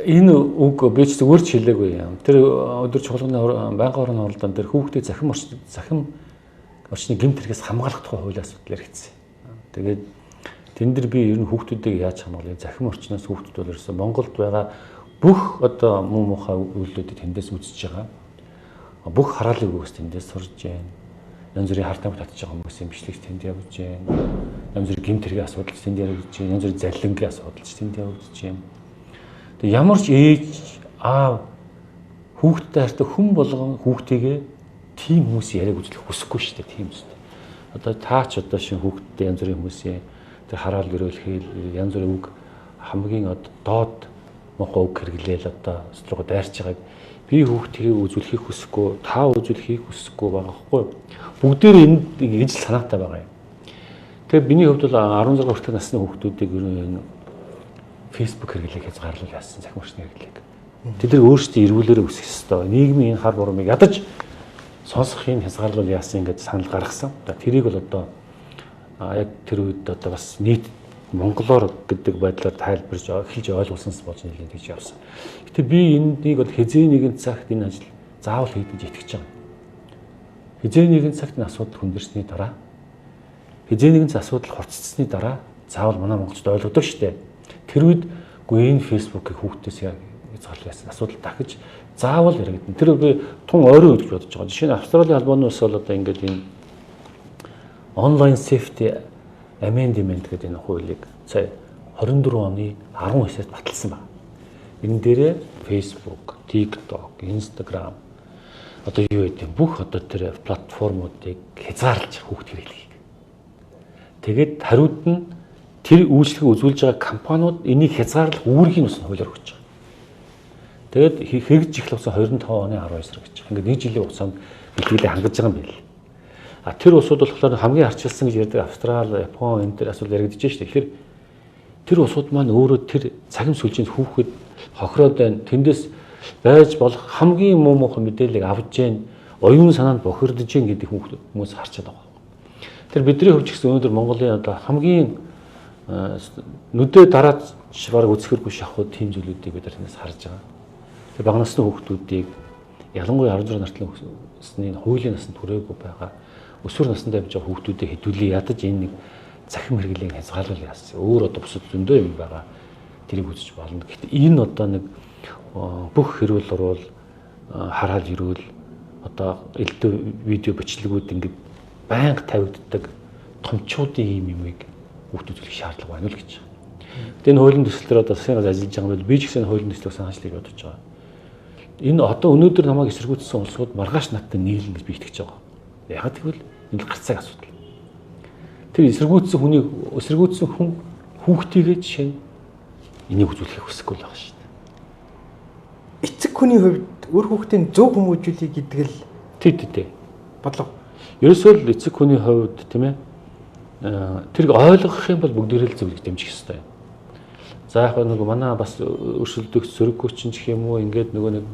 Энэ үг би ч зүгээр ч хэлээгүй юм. Тэр өдөр чуулганы байнгын орны оролдоон дээр хүүхдийг захим орчны гэмт хэрэгээс хамгаалах тухай хуулийн асуудал яригдсан. Тэгээд тэн дээр би ер нь хүүхдүүдийг яаж хамгаалах, захим орчноос хүүхдүүд бол ерөөсөө Монголд байгаа бүх одоо муу мухай үйлдэлүүдийг тэндээс үзэж байгаа. Бүх хараалын үгс тэндээс сурж байна. Янз бүрийн хартамж татж байгаа хүмүүсийн бичлэгч тэнд явж байна. Янз бүрийн гэмт хэргийн асуудал тэнд яригдж байна. Янз бүрийн заллингийн асуудал тэнд явагдаж байна. Тэгээ ямар ч ээж аав хүүхдтэй хартай хүн болгон хүүхдийгээ тийм хүмүүс яриаг үзлэх хүсэхгүй шүү дээ, тийм үстэй. Одоо таач одоо шинэ хүүхдтэй янз бүрийн хүмүүсийн тэр хараал гөрөөлхийл янз бүрийн үг хамгийн одоо доод мохоо үг хэрэглээл одоо сэтгэлгөө дайрч байгааг би хүүхдийг үзүүлэхийг хүсэхгүй, та үзүүлэхийг хүсэхгүй байгаа хгүй. Бүгдээр энд ижил санаатай байгаа юм. Тэгээ миний хувьд бол 16 хүртэлх насны хүүхдүүдийг ер нь Facebook хэрэглээг хязгаарлал яасан захим орчны хэрэглээг. Тэд нар өөрсдөө эргүүлээрээ үсэх ёстой. Нийгмийн энэ хар бурамыг ядаж сонсохын хязгаарлал яасан гэж санал гаргасан. Тэрийг бол одоо яг тэр үед одоо бас нийт монголоор гэдэг байдлаар тайлбарж эхэлж ойлгуулсанс болж нэлээд гэж явсан. Гэтэ би энийг бол хизээ нэгэн цагт энэ ажил заавал хийдэж итгэж байгаа. Хизээ нэгэн цагт энэ асуудал хүндэрсний дараа хизээ нэгэн асуудал хурцсны дараа заавал манай монголчууд ойлгодог шүү дээ. Тэр үед энэ фэйсбүүкийг хүүхдээс хязгаарлал яасан асуудал дахиж заавал яригдана. Тэр би тун ойрын үед гэж бодож байгаа. Жишээ нь Австралийн албаны ус бол одоо ингээд энэ онлайн safety amendment гэдэг энэ хуулийг сая 24 оны 19-ээс баталсан байна. Энэ дээрээ Facebook, TikTok, Instagram одоо юу гэдэг бүх одоо тэр платформуудыг хязгаарлаж хүүхд хэрэглэхийг. Тэгээд хариуд нь тэр үйлчлэгийг үзүүлж байгаа компаниуд энийг хязгаарлах үүргийг нь хуулиар өгч байгаа. Тэгээд хэрэгж эхлүүлсэн 25 оны 12 сар гэж. Ингээд нэг жилийн хугацаанд бэлтгэлээ хангаж байгаа юм байна. А тэр улсууд болохоор хамгийн арчилсан гэж ярьдаг Австрали, Япон энэ төр асуудал яригдж байна шүү дээ. Тэгэхээр тэр улсууд маань өөрөө тэр цахим сүлжээнд хүүхэд хохироод байна. Тэндээс байж болох хамгийн муу муухай мэдээллийг авч जैन, оюун санаанд бохирдож जैन гэдэг хүмүүс харчаад байгаа. Тэр бидний хувьд ч гэсэн өнөөдөр Монголын одоо хамгийн нүдээ дараад бараг үзэхэргүй шахуу тийм зүйлүүдийг бид тэрнээс харж байгаа. Тэр бага насны хүүхдүүдийг ялангуяа 16 насны хүүхдийн хуулийн насанд хүрээгүй байгаа өсвөр наснд явж байгаа хүүхдүүдийг хэдүүлээ ядаж энэ нэг захим хэрэглээг хязгаарлал яасан. Өөр одоо бусад зөндөө юм байгаа. Тэрийг үзэж болно. Гэхдээ энэ одоо нэг бүх хэрүүл уруул хараал ирүүл одоо элдв видео бичлэгүүд ингээд байнга тавигддаг томчуудын юмыг хүүхдүүд үзүүлэх шаардлага байна л гэж. Гэтэ энэ хуулийн төсөл төр одоо засгийн газар ажиллаж байгаа бол би ч гэсэн хуулийн төслийг санаачлыг бодож байгаа. Энэ одоо өнөөдөр намайг эсэргүүцсэн улсууд маргааш надтай нийлнэ гэж би итгэж байгаа. Яг тэгвэл энэ гарцаг асуудал. Тэр эсэргүүцсэн хүн хүүхдийгээ жишээ нь энийг үзүүлэхийг хүсэхгүй л байгаа шүү дээ. Эцэг хүний хувьд өөр хүүхдийн зөв хүмүүжүүлэх гэдэг л тий бодлого. Ерөөсөө л эцэг хүний хувьд тийм ээ тэрийг ойлгох юм бол бүгдээрээ л зөвлөж дэмжих ёстой юм. За яг нэг манай бас өршөлдөх сөрөггүйчин гэх юм уу ингээд нөгөө нэг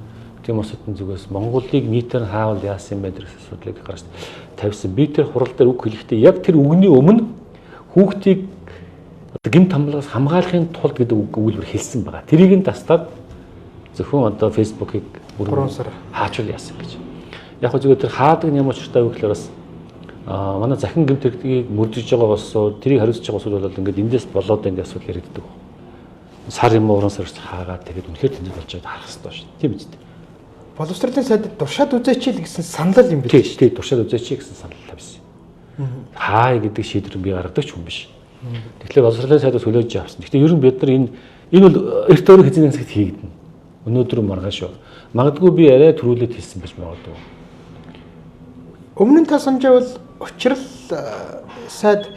тийм усадын зүгээс Монголыг нийтээр хаавал яасан юм бэ гэсэн асуудлыг гаргаж тавьсан. Би тэр хурал дээр үг хэлэхдээ яг тэр үгний өмнө хүүхдийг гэмт хамгаалахаас хамгаалахын тулд гэдэг өгүүлбэр хэлсэн байгаа. Тэрийг нь тастаад зөвхөн одоо фэйсбүүкийг бүрэн хаачвал яасан гэж. Яг хөө зүгээр тэр хаадаг юм уучртай өгөхлөөр бас манай захин гэмт хэрэгтгийг мөрдөж байгаа улсууд тэрийг хариуцж байгаа улсууд бол ингээд эндээс болоод энэ асуудал яригддаг. Сар юм уран сарч хаагаад тэгээд үнэхээр тэнцэж болж байгааг харах хэрэгтэй шүү дээ. Тийм биз дээ. Боловсролын сайдд туршаад үзээч л гэсэн санал юм биш. Тийм туршаад үзээч гэсэн санал тавьсан. Хаа гэдэг шийдвэр би гаргадаг ч хүн биш. Тэгэхээр боловсролын сайдаас хөлөөж авсан. Гэхдээ ер нь бид нар энэ бол эрт өөр хэзээ цагт хийгдэнэ. Өнөөдөр маргааш шүү. Магадгүй би арай төрүүлээд хэлсэн байж магадгүй. Өмнө нь та санджаавал учрал сайд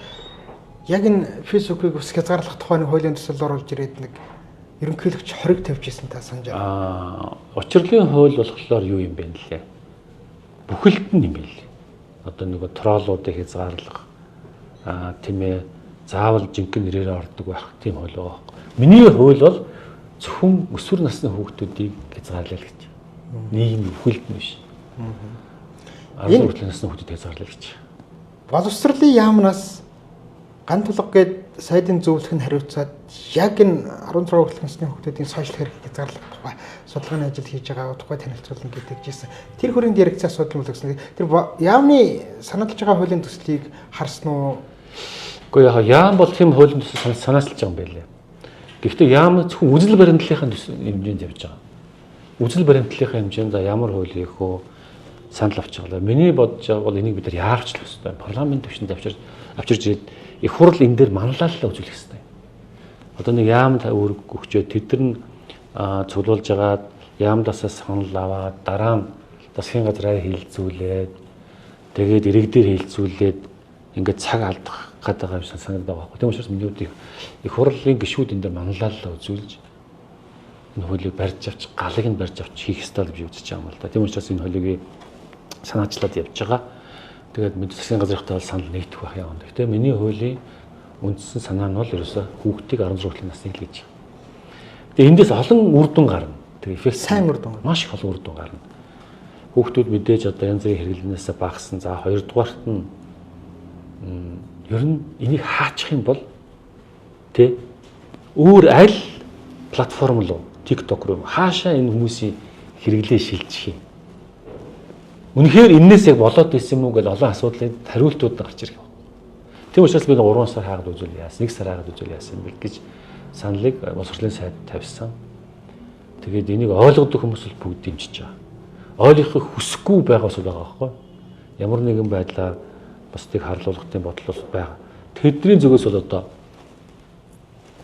яг энэ фэйсбүүкийг ус хязгаарлах тухай нэг хуулийн төсөл оруулж ирээд нэг ерөнхийлөгч хориг тавьж ирсэн та санаж байна. Учрлын хууль болохоор юу юм бэ нэлээ? Бүхэлд нь юм билээ. Одоо нэг троллуудыг хязгаарлах тийм ээ заавал жинхэнэ нэрээр ордог байх тийм хууль байгаа. Миний хууль бол зөвхөн өсвөр насны хүүхдүүдийг хязгаарлал гэж. Нийгэм бүхэлд нь биш. 14 насны хүүхдэд хязгаарлал гэж. Боловсролын яамнаас ган тулга гээд сайдын зөвлөх нь хариуцаад яг энэ 16 хүртэлх насны хүүхдүүдийн сошиал хэрэг хязгаарлах тухай судалгааны ажил хийж байгаа тухай танилцуулна гэдэг жийсэн. Тэр хүрээнд яригдсан асуудал мөн гэсэн. Тэр яамны санаалж байгаа хуулийн төслийг харсан уу? Гэхдээ яг яам бол хэм хуулийн төсөл санаачилж байгаа юм байлээ. Гэхдээ яам зөвхөн үзэл баримтлалын хэмжээнд явж байгаа. Үзэл баримтлалын хэмжээнд ямар хууль хийх вэ? Санал авч байгаа. Миний бодож байгаа бол энийг бид нар яарч л өстой. Парламент төвшөнд авчирж ирээд их хурл энэ дээр манлайлалаа үзүүлэх хэрэгтэй. Одоо нэг яам үүрэг өгчөө тэд нар цуглуулж агаад яамдасаа санал аваад дараа нь засгийн газраа хилцүүлээд тэгээд иргэдээр хилцүүлээд ингээд цаг алдах гэдэг юм санагдаад байгаа. Тийм учраас миний хувьд их хурлын гишүүд энэ дээр манлайлалаа үзүүлж энэ хуулийг барьж авч галыг нь барьж авч хийх ёстой гэж үзэж байгаа юм л да. Тийм учраас энэ хуулийг санаачлаад явж байгаа. Тэгээд засгийн газрынхтай бол санал нэгдэх байх юм. Гэхдээ миний хуулийн үндсэн санаа нь бол ерөөсөө хүүхдийг 16 хүртэлх насны хэл гэж. Тэгээд эндээс олон үр дүн гарна. Тэгээд эффект сайн үр дүн. Маш их олон үр дүн гарна. Хүүхдүүд мэдээж одоо янз бүрийн хэрэглэнээс багассан. За хоёрдугаарт нь ер нь энийг хаачих юм бол тэ өөр аль платформ руу TikTok руу хаашаа энэ хүмүүсийн хэрэглээ шилжих юм. Үнэхээр энээс яг болоод байсан юм уу гэж олон асуудлын хариултууд гарч ирэх байна. Тийм учраас би 3 сар хаагаад үзүүл яасан, 1 сар хаагаад үзүүл яасан бэл гэж саналыг боловсролын сайд тавьсан. Тэгээд энийг ойлгодог хүмүүс л бүгд дэмжиж байгаа. Ойлгохыг хүсэхгүй байгаа бас байгаа байхгүй. Ямар нэгэн байдлаар бусдыг харлуулах тийм бодлол байгаа. Тэдний зүгээс бол одоо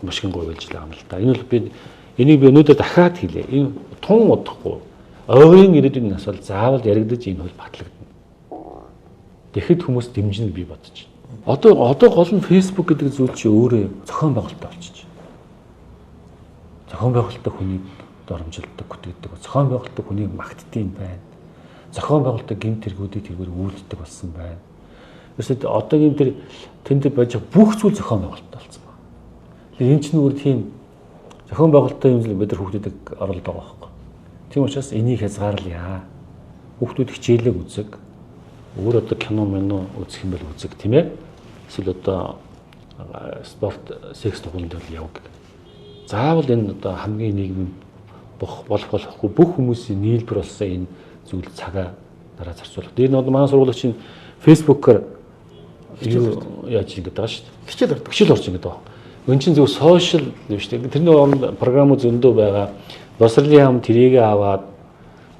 маш их гойволж байгаа юм л да. Энэ бол би энийг би өнөөдөр дахиад хэлье. Энэ тун удахгүй ойрын ирээдүйн нас бол заавал яригдаж энэ хөл батлагдана. Тэгэхэд хүмүүс дэмжинэ би бодож байна. Одоо гол нь Facebook гэдэг зүйл чи өөрөө зохион байгуулалттай болчихж байна. Зохион байгуулалттай хүнийг доромжилдог, гүтгдэг. Зохион байгуулалттай хүнийг магтдсан байна. Зохион байгуулалттай гэмт тэргүүдийг тэргээр үйлддэг болсон байна. Ерөөсөд одоогийн тэр тэнд байж бүх зүйл зохион байгуулалттай болсон байна. Тэгэхээр энэ чинь өөр тийм зохион байгуулалттай юм зүйл бид нар хүүхдүүдэд оруулдаг байгаа байхгүй. Тийм учраас энийг хязгаарлая. Хүүхдүүд хичээлээ үзэг. Өөр одоо кино мэнэ үзэх юм бол үзэг тийм ээ. Эсвэл одоо спорт, секс дугуйланд бол яваг. Заавал энэ одоо хамгийн нийгмийн болохгүй бүх хүмүүсийн нийлбэр болсон энэ зүйл цагаа дараа зарцуулах. Тэр нь одоо манай сургуулийн Facebook-оор юу яаж ингэж байгаа шүү дээ. Хичээл орж ингэж байгаа. Өн чинь зөв сошиал юм шүү дээ. Тэрний програм зөндөө байгаа. Боловсролын яам тэрийг аваад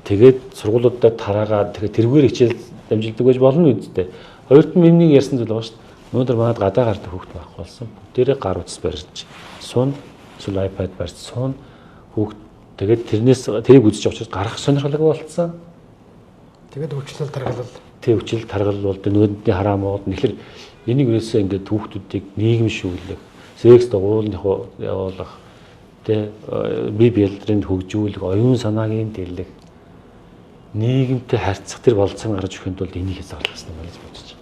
тэгээд сургуулиудад тараагаад тэгээд тэргээр хичээл дамжилдаг байж болно үсттэй. Хоёрт нь миний ярьсан зүйл байгаа шүү дээ. Өнөөдөр манад гадаа гардаг хүүхд байхгүй болсон. Бүгдээрээ гар утас барьж суун, эсвэл iPad барьж суун хүүхд тэгээд тэрийг үзэж авчирч гарах сонирхолтой болцсон. Тэгээд хүчлэл таргалал. Тэг хүчлэл таргалал бол нөгөөдний хараам бол тэгэхээр энийг ерөөсөө ингээд хүүхдүүдийг нийгэмшүүлэх, секс дугуйлных явуулах, тэг бие биелдрийг хөгжүүлэх, оюун санаагийн дэлгэх, нийгэмтэй харьцах тэр болцсон гарч өгөхөнд бол энийг хязгаарлах гэсэн юм байна гэж бодож